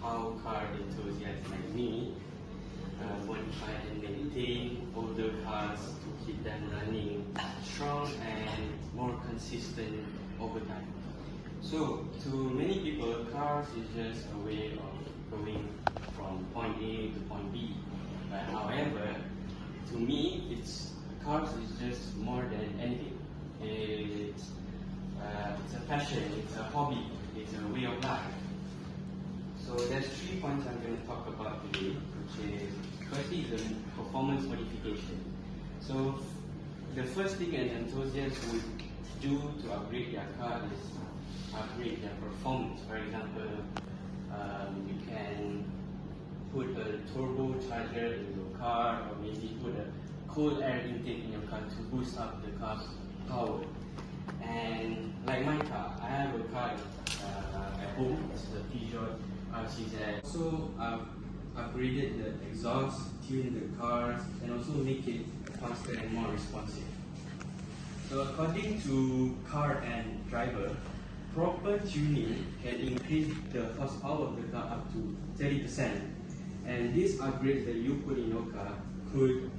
how car enthusiasts like me modify and maintain older cars to keep them running strong and more consistent over time. So, to many people, cars is just a way of going from point A to point B. But however, to me, cars is just more than anything. It's a passion, it's a hobby, it's a way of life. So there's 3 points I'm going to talk about today, which is firstly the performance modification. So the first thing an enthusiast would do to upgrade their car is upgrade their performance. For example, you can put a turbocharger in your car, or maybe put a cold air intake in your car to boost up the car's power. And like my car, I have a car at home. It's a Peugeot RCZ. So I've upgraded the exhaust, tuned the cars, and also make it faster and more responsive. So according to Car and Driver, proper tuning can increase the horsepower of the car up to 30%. And these upgrades that you put in your car could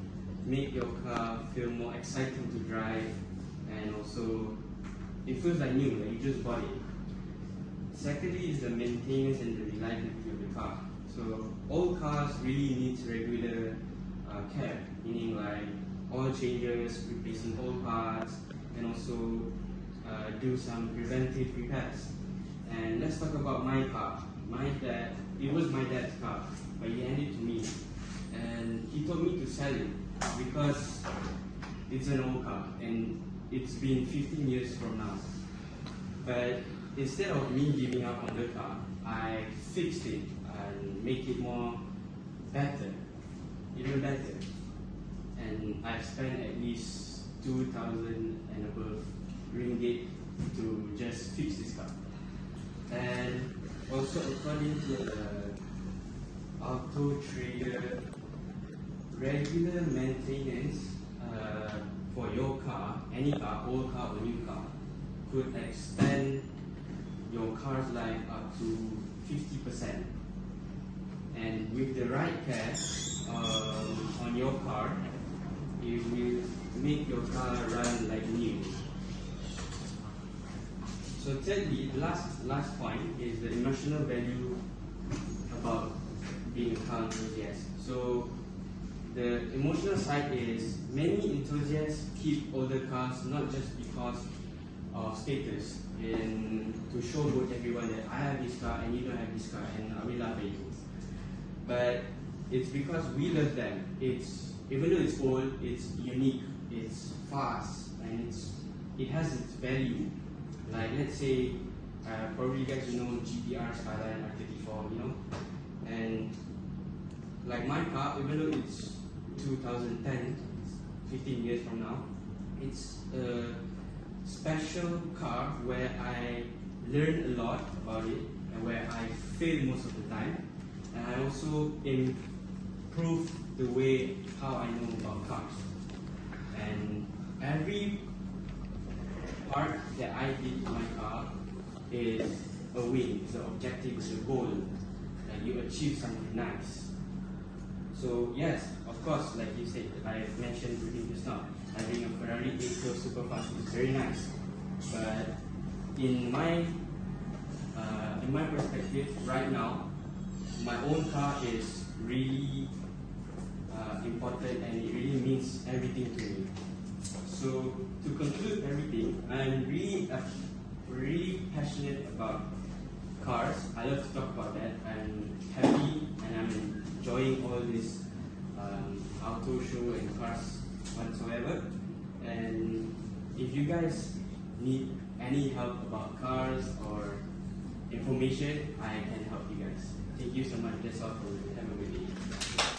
make your car feel more exciting to drive, and also it feels like new, like you just bought it. Secondly is the maintenance and the reliability of the car. So all cars really need regular care, meaning like oil changes, replacing old parts, and also do some preventive repairs. And let's talk about my car. It was my dad's car, but he handed it to me, and he told me to sell it because it's an old car and it's been 15 years from now. But instead of me giving up on the car, I fixed it and make it even better. And I've spent at least 2,000 and above ringgit to just fix this car. And also according to the Auto Trader, regular maintenance for your car, any car, old car or new car, could extend your car's life up to 50%. And with the right care on your car, it will make your car run like new. So thirdly, the last point is the emotional value about being a car enthusiast. So the emotional side is many enthusiasts keep older cars not just because of status and to show everyone that I have this car and you don't have this car and I will love it. But it's because we love them. Even though it's old, it's unique, it's fast, and it has its value. Like let's say, probably you guys know GTR Skyline R34, you know? And like my car, even though it's 2010, 15 years from now, it's a special car where I learn a lot about it and where I fail most of the time. And I also improve the way how I know about cars. And every part that I did in my car is a win, it's an objective, it's a goal, and you achieve something nice. So yes, of course, like you said, I mentioned just now, having a Ferrari 812 Superfast is very nice. But in my perspective, right now, my own car is really important and it really means everything to me. So to conclude everything, I'm really passionate about cars. I love to talk about that. I'm happy and I'm enjoying all this auto show and cars whatsoever. And if you guys need any help about cars or information, I can help you guys. Thank you so much. That's all for me. Have a good day.